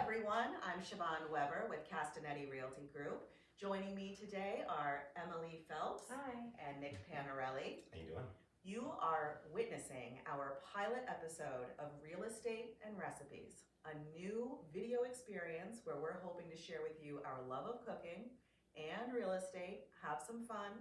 everyone. I'm Siobhan Weber with Castanetti Realty Group. Joining me today are Emily Phelps. Hi. And Nick Panarelli. How you doing? You are witnessing our pilot episode of Real Estate and Recipes, a new video experience where we're hoping to share with you our love of cooking and real estate, have some fun,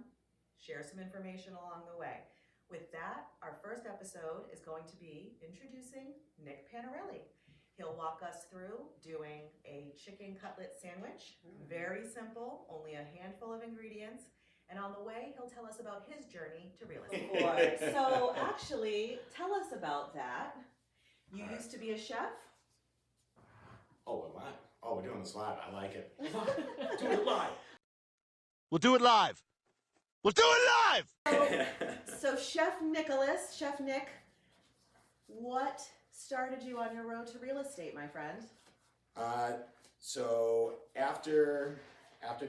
share some information along the way. With that, our first episode is going to be introducing Nick Panarelli. He'll walk us through doing a chicken cutlet sandwich. Very simple, only a handful of ingredients. And on the way, he'll tell us about his journey to real estate. So actually, tell us about that. You used to be a chef? Oh, we're live. Oh, we're doing this live. I like it. Do it live. We'll do it live. We'll do it live! So Chef Nick, what started you on your road to real estate, my friend? So after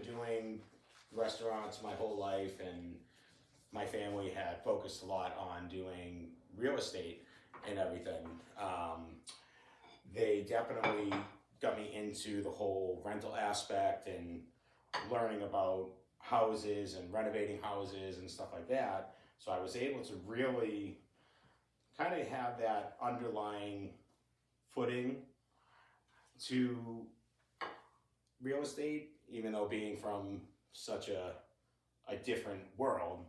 doing restaurants my whole life, and my family had focused a lot on doing real estate and everything, they definitely got me into the whole rental aspect and learning about houses and renovating houses and stuff like that. So I was able to really kind of have that underlying footing to real estate, even though being from such a different world,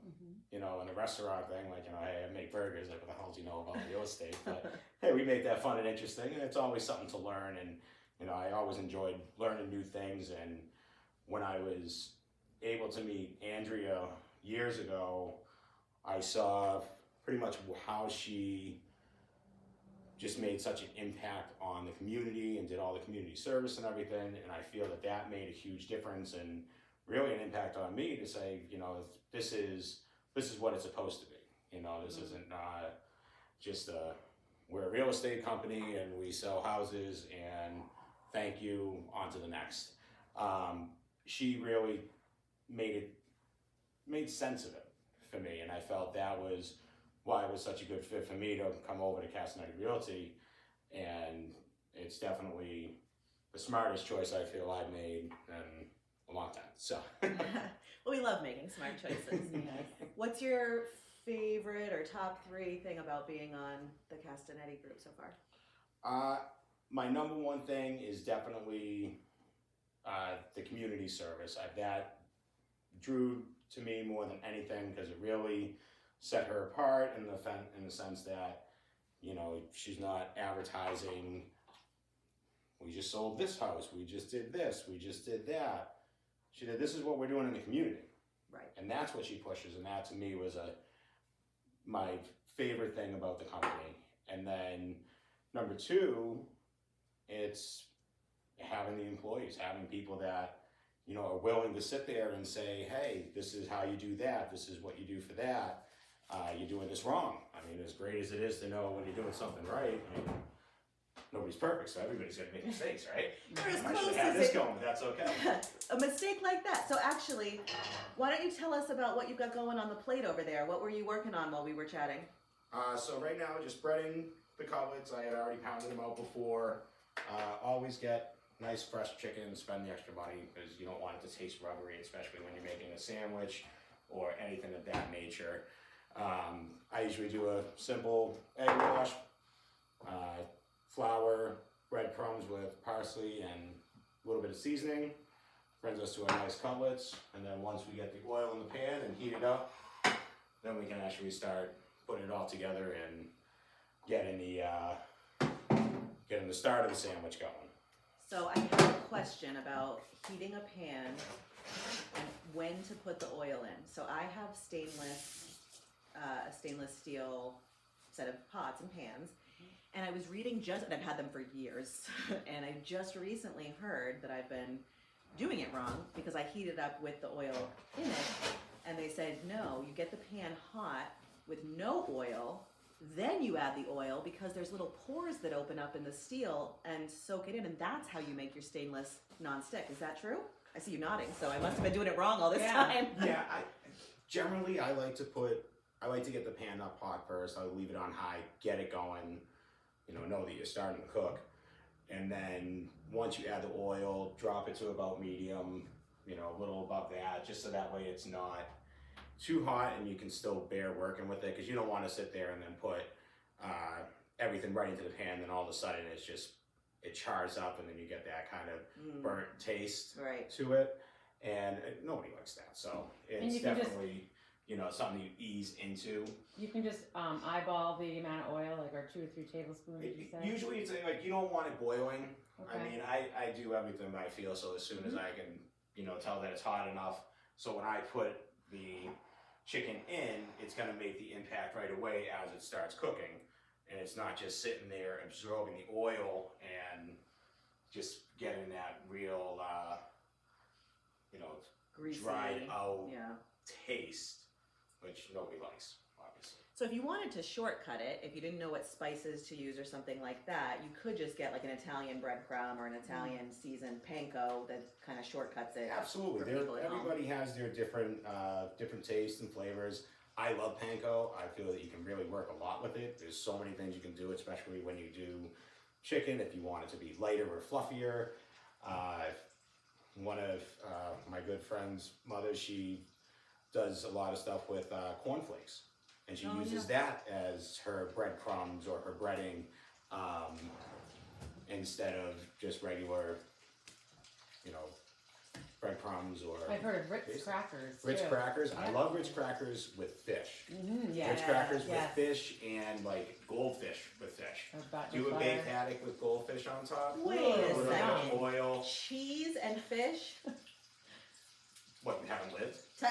you know, in the restaurant thing, like, you know, hey, I make burgers, like, what the hell do you know about real estate? But hey, we make that fun and interesting, and it's always something to learn. And, you know, I always enjoyed learning new things. And when I was able to meet Andrea years ago, I saw pretty much how she just made such an impact on the community and did all the community service and everything. And I feel that that made a huge difference and really an impact on me to say, you know, this is what it's supposed to be. You know, this isn't just we're a real estate company and we sell houses and thank you, on to the next. She really made sense of it for me, and I felt that was why it was such a good fit for me to come over to Castanetti Realty. And it's definitely the smartest choice I feel I've made in a long time. So Well, we love making smart choices. What's your favorite or top 3 thing about being on the Castanetti Group so far? My number one thing is definitely the community service. That drew to me more than anything because it really set her apart in the sense that, you know, she's not advertising, we just sold this house, we just did this, we just did that. She did, this is what we're doing in the community. Right. And that's what she pushes, and that to me was my favorite thing about the company. And then number 2, it's having the employees, having people that, you know, are willing to sit there and say, hey, this is how you do that, this is what you do for that, you're doing this wrong. I mean, as great as it is to know when you're doing something right, I mean, nobody's perfect, so everybody's gonna make mistakes, right? You're as I close should have as this it- going, but that's okay. A mistake like that. So actually, why don't you tell us about what you've got going on the plate over there? What were you working on while we were chatting? So right now, just breading the cutlets. I had already pounded them out before. Always get nice fresh chicken, spend the extra money because you don't want it to taste rubbery, especially when you're making a sandwich or anything of that nature. I usually do a simple egg wash, flour, breadcrumbs with parsley and a little bit of seasoning. Brings us to our nice cutlets, and then once we get the oil in the pan and heat it up, then we can actually start putting it all together and getting the start of the sandwich going. So I have a question about heating a pan and when to put the oil in. So I have a stainless steel set of pots and pans, and I was reading and I've had them for years, and I just recently heard that I've been doing it wrong because I heated up with the oil in it, and they said, no, you get the pan hot with no oil, then you add the oil because there's little pores that open up in the steel and soak it in, and that's how you make your stainless nonstick. Is that true? I see you nodding, so I must have been doing it wrong all this time. Yeah, generally I like to get the pan up hot first. I leave it on high, get it going, know that you're starting to cook. and then once you add the oil, drop it to about medium, you know, a little above that, just so that way it's not too hot and you can still bear working with it, because you don't want to sit there and then put everything right into the pan, then all of a sudden it chars up and then you get that kind of burnt taste to it, and nobody likes that. So it's definitely you know, something you ease into. You can just eyeball the amount of oil, like, or 2 or 3 tablespoons, did you say? Usually it's like you don't want it boiling. Okay. I mean, I do everything by feel, so as soon as I can, you know, tell that it's hot enough, so when I put the chicken in, it's gonna make the impact right away as it starts cooking, and it's not just sitting there absorbing the oil and just getting that real, you know, Greasy. dried out Yeah. taste, which nobody likes, obviously. So if you wanted to shortcut it, if you didn't know what spices to use or something like that, you could just get like an Italian breadcrumb or an Italian seasoned panko that kind of shortcuts it. Absolutely, for people at home. everybody has their different tastes and flavors. I love panko. I feel that you can really work a lot with it. There's so many things you can do, especially when you do chicken. If you want it to be lighter or fluffier, one of my good friend's mothers, she does a lot of stuff with cornflakes, and she uses that as her breadcrumbs or her breading, instead of just regular, you know, breadcrumbs or. I've heard of Ritz crackers. Ritz too. crackers. I Yeah. love Ritz crackers with fish. Yeah. Ritz crackers with yes. fish and like goldfish with fish. Or butter, Do a butter. baked haddock with goldfish on top. Wait a Put it in second. oil. Cheese and fish? What, you haven't lived? I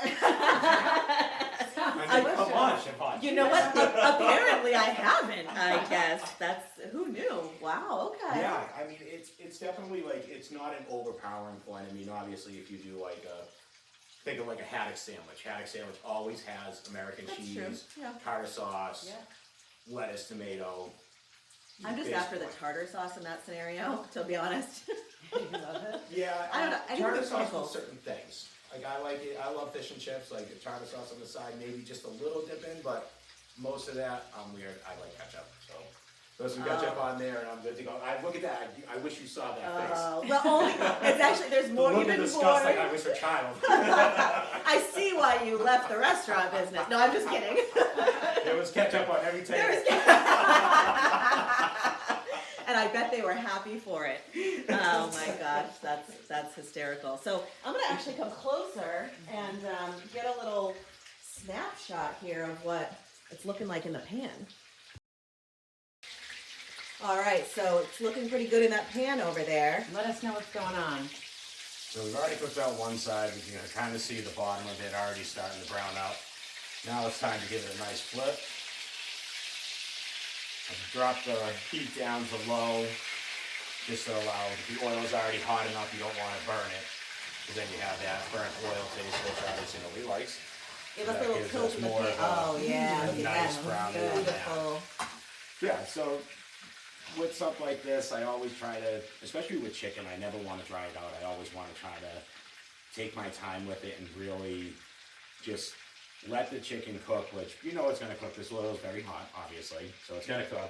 I mean, come on, Siobhan. You know what? Apparently I haven't, I guess. Who knew? Wow, okay. Yeah, I mean, it's definitely like, it's not an overpowering point. I mean, obviously, if you do like think of like a haddock sandwich. Haddock sandwich always has American That's cheese, true, yeah. tartar sauce, Yeah. lettuce, tomato. I'm just Base after the point. tartar sauce in that scenario, to be honest. You love it? Yeah, I don't know, I think tartar the sauce pickle. with certain things. Like I like it. I love fish and chips. Like the tartar sauce on the side, maybe just a little dip in, but most of that, I'm weird. I like ketchup. So throw some ketchup on there, and I'm good to go. Look at that. I wish you saw that face. Well, only, it's actually, there's The more, look even of disgust, like I more. was a child. I see why you left the restaurant business. No, I'm just kidding. There was ketchup on every table. There was and I bet they were happy for it. Oh my gosh, that's hysterical. So I'm gonna actually come closer and get a little snapshot here of what it's looking like in the pan. All right, so it's looking pretty good in that pan over there. Let us know what's going on. So we've already cooked out one side. You can kind of see the bottom of it already starting to brown out. Now it's time to give it a nice flip. I've dropped the heat down to low, just to allow, the oil's already hot enough, you don't want to burn it, because then you have that burnt oil taste, which obviously nobody likes. Give us a That little gives tilt us in the more pan. of a- Oh yeah, a look at nice that. brown on that. Beautiful. Yeah, so with stuff like this, I always try to, especially with chicken, I never want to dry it out. I always want to try to take my time with it and really just let the chicken cook, which you know it's going to cook. This oil is very hot, obviously, so it's going to cook.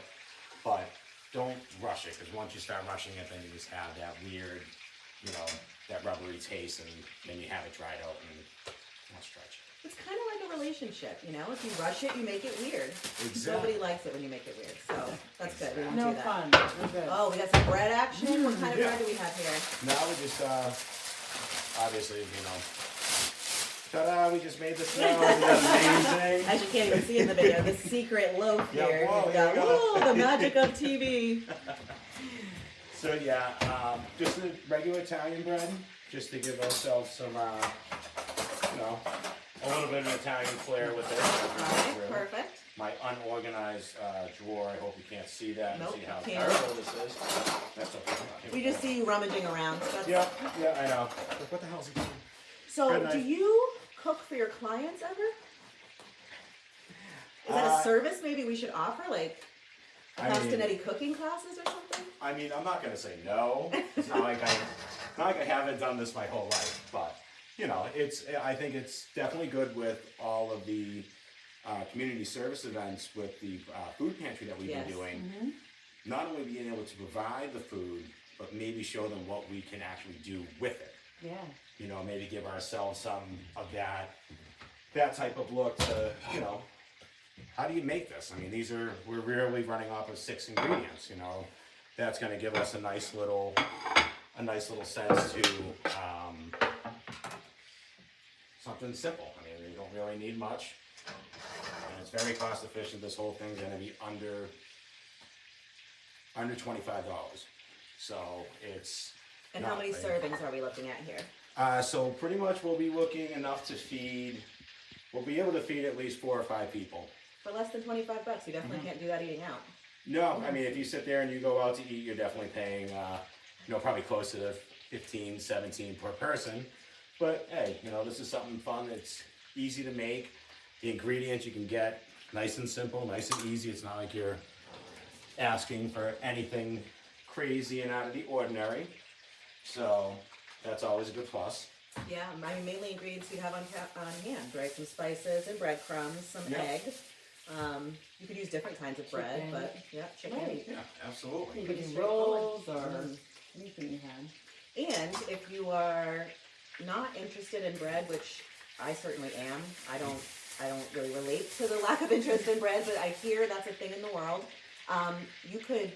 But don't rush it, because once you start rushing it, then you just have that weird, you know, that rubbery taste, and then you have it dried out and not stretch it. It's kind of like a relationship, you know? If you rush it, you make it weird. Exactly. Nobody likes it when you make it weird, so that's good. We don't No do that. fun. We're good. Oh, we got some bread action. What kind of Yeah. bread do we have here? Now we just, obviously, you know, ta-da, we just made the snow. Isn't that amazing? As you can't even see in the video, the secret loaf Yeah, here. whoa, We've here got, we go. whoa, the magic of TV. So yeah, just the regular Italian bread, just to give ourselves some, you know, a little bit of an Italian flair with it. All right, perfect. My unorganized drawer, I hope you can't see that and Nope, see how can't. terrible this is. That's okay. Here We go. just see you rummaging around. So, that's- Yeah, I know. Like, what the hell's he doing? so Good do night. you cook for your clients ever? Is that a service maybe we should offer? Like I mean- Castanetti cooking classes or something? I mean, I'm not gonna say no. It's not like I haven't done this my whole life, but you know, I think it's definitely good with all of the community service events with the food pantry that we've Yes. been doing. Mm-hmm. Not only being able to provide the food, but maybe show them what we can actually do with it. Yeah. You know, maybe give ourselves some of that type of look to, you know, how do you make this? I mean, we're really running off of 6 ingredients, you know. That's going to give us a nice little sense to something simple. I mean, we don't really need much, and it's very cost efficient. This whole thing's going to be under $25. So it's. And how many servings are we looking at here? So pretty much we'll be looking enough to feed. We'll be able to feed at least 4 or 5 people. For less than $25, you definitely can't do that eating out. No, I mean, if you sit there and you go out to eat, you're definitely paying, you know, probably close to 15, 17 per person. But hey, you know, this is something fun. It's easy to make. The ingredients you can get nice and simple, nice and easy. It's not like you're asking for anything crazy and out of the ordinary. So that's always a good plus. Yeah, my mainly ingredients you have on hand, right? Some spices and breadcrumbs, some Yeah. egg. You could use different kinds of bread, Chicken. but yeah, chicken. Right. Yeah, absolutely. You could do straightforward. rolls or anything you had. And if you are not interested in bread, which I certainly am, I don't really relate to the lack of interest in bread, but I hear that's a thing in the world. You could,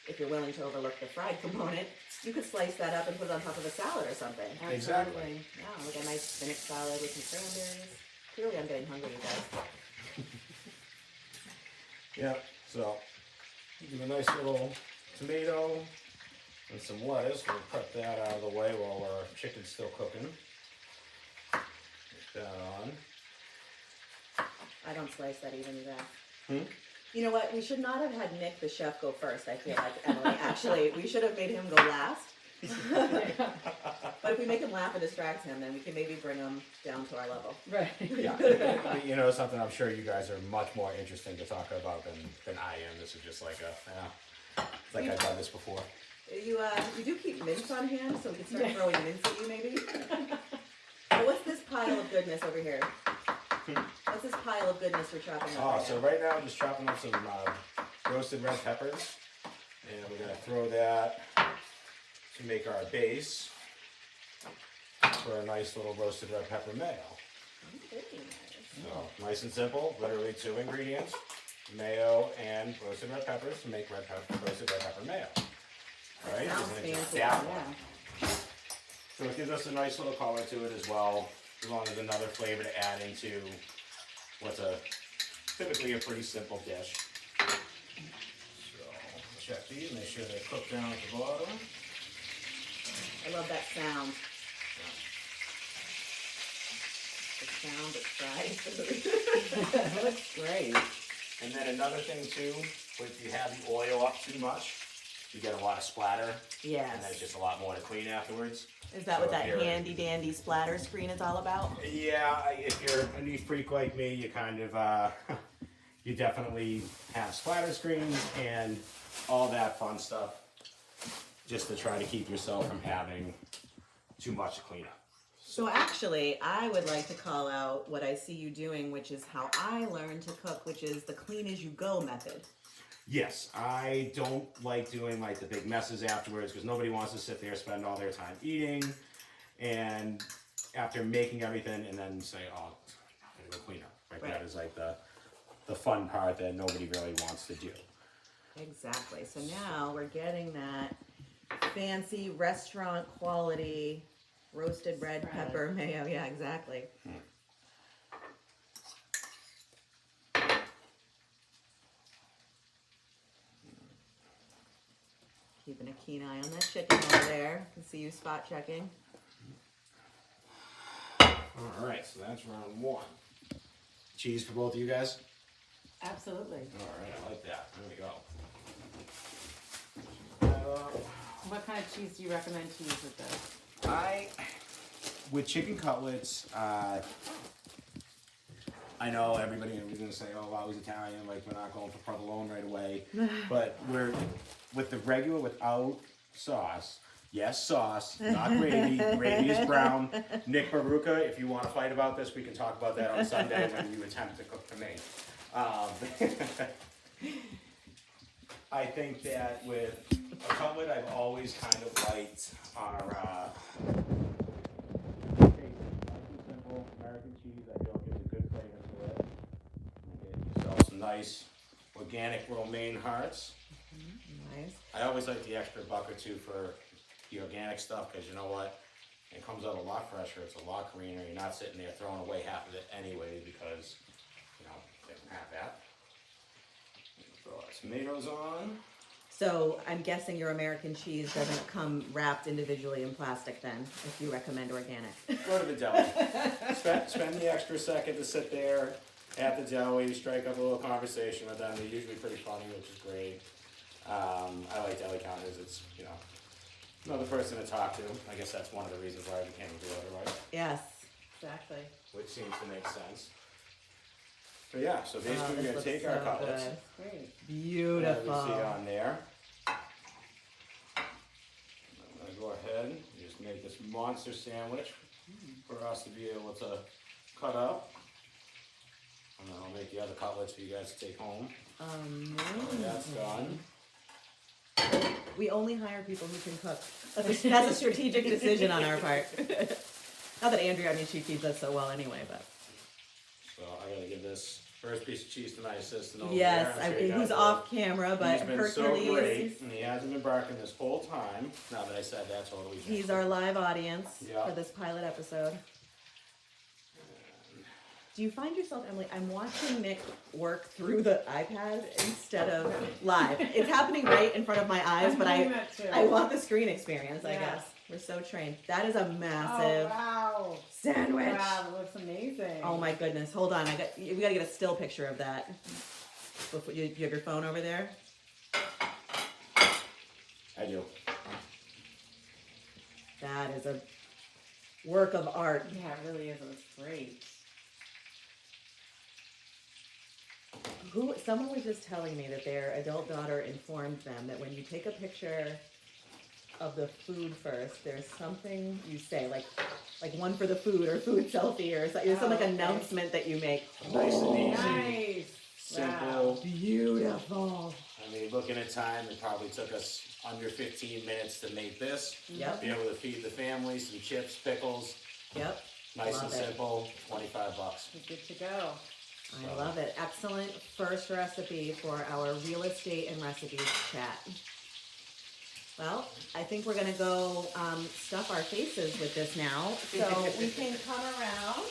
if you're willing to overlook the fried component, you could slice that up and put it on top of a salad or something. Exactly. Absolutely. Yeah, like a nice spinach salad with some cranberries. Clearly I'm getting hungry, you guys. Yeah, so give a nice little tomato and some lettuce. We'll cut that out of the way while our chicken's still cooking. Put that on. I don't slice that even, you guys. Hmm? You know what? We should not have had Nick, the chef, go first, I feel like, Emily. Actually, we should have made him go last. But if we make him laugh and distract him, then we can maybe bring him down to our level. Right. Yeah, you know, something I'm sure you guys are much more interesting to talk about than I am. This is just like it's like I've done this before. You do keep mince on hand, so we can start throwing mince at you, maybe? So what's this pile of goodness over here? What's this pile of goodness we're chopping up right So now? right now I'm just chopping up some roasted red peppers, and we're gonna throw that to make our base for a nice little roasted red pepper mayo. Very nice. So nice and simple, literally 2 ingredients, mayo and roasted red peppers to make roasted red pepper mayo. All right, Sounds and then just fancy, that Yeah. one. So it gives us a nice little color to it as well, as long as another flavor to add into what's typically a pretty simple dish. So check these, make sure they cook down at the bottom. I love that sound. The sound of fried food. That looks great. And then another thing too, if you have the oil up too much, you get a lot of splatter, and then it's Yes. just a lot more to clean afterwards. Is that So what if that you're- handy dandy splatter screen is all about? Yeah, if you're a neat freak like me, you kind of, you definitely have splatter screens and all that fun stuff, just to try to keep yourself from having too much to clean up. So actually, I would like to call out what I see you doing, which is how I learned to cook, which is the clean as you go method. Yes, I don't like doing like the big messes afterwards because nobody wants to sit there, spend all their time eating, and after making everything and then say, oh, I'm gonna go clean up. Right? Right. That is like the fun part that nobody really wants to do. Exactly. So now we're getting that fancy restaurant quality roasted red Spread. pepper mayo. Yeah, exactly. Keeping a keen eye on that chicken over there. I can see you spot checking. All right, so that's round 1. Cheese for both of you guys? Absolutely. All right, I like that. There we go. What kind of cheese do you recommend to use with this? With chicken cutlets, I know everybody was gonna say, "Oh, I was Italian." Like we're not going for provolone right away, but we're with the regular without sauce. Yes, sauce, not gravy. Gravy is brown. Nick Baruca, if you want to fight about this, we can talk about that on Sunday when you attempt to cook for me. I think that with a cutlet, I've always kind of liked our nice and simple American cheese. I feel like it's a good flavor to it. Get yourself some nice organic romaine hearts. Nice. I always like the extra buck or two for the organic stuff because you know what? It comes out a lot fresher. It's a lot greener. You're not sitting there throwing away half of it anyway because they don't have that. Throw our tomatoes on. So I'm guessing your American cheese doesn't come wrapped individually in plastic then, if you recommend organic. Go to the deli. spend the extra second to sit there at the deli, strike up a little conversation with them. They're usually pretty funny, which is great. I like deli counters. It's, another person to talk to. I guess that's one of the reasons why I became a realtor, right? Yes. Exactly. Which seems to make sense. So yeah, so basically Oh, we're this gonna looks take our so cutlets. good. Great. Beautiful. That we see on there. I'm gonna go ahead and just make this monster sandwich for us to be able to cut up. And then I'll make the other cutlets for you guys to take home. When that's done. We only hire people who can cook. That's a strategic decision on our part. Not that Andrea, she feeds us so well anyway, but. So I gotta give this first piece of cheese to my assistant over Yes, there. I'm sure you guys who's will. off camera, but He's been Hercules. so great, and he hasn't been barking this whole time. Now that I said that, totally. He's our live audience Yeah. for this pilot episode. Do you find yourself, Emily, I'm watching Nick work through the iPad instead of live. It's happening right in front of my eyes, but I want the screen experience, I Yeah. guess. We're so trained. That is a Oh, massive wow. sandwich. Wow, that looks amazing. Oh my goodness. Hold on. We gotta get a still picture of that. You have your phone over there? I do. That is a work of art. Yeah, it really is. It looks great. Someone was just telling me that their adult daughter informed them that when you take a picture of the food first, there's something you say, like one for the food or food selfie or something. There's some like okay. announcement that you make. Nice and easy. Nice. Simple. Wow. Beautiful. I mean, looking at time, it probably took us under 15 minutes to make this. Yep. Be able to feed the family some chips, pickles, Yep. nice Love and it. simple, $25. We're good to go. I love it. Excellent first recipe for our real estate and recipes chat. Well, I think we're gonna go stuff our faces with this now, so we can come around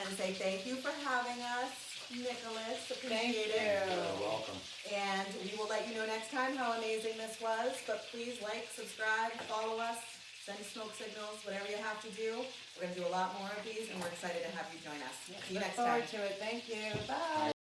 and say thank you for having us, Nicholas. Appreciate it. You're welcome. And we will let you know next time how amazing this was. But please like, subscribe, follow us, send smoke signals, whatever you have to do. We're gonna do a lot more of these, and we're excited to have you join us. See you Look next time. forward to it. Thank you. Bye.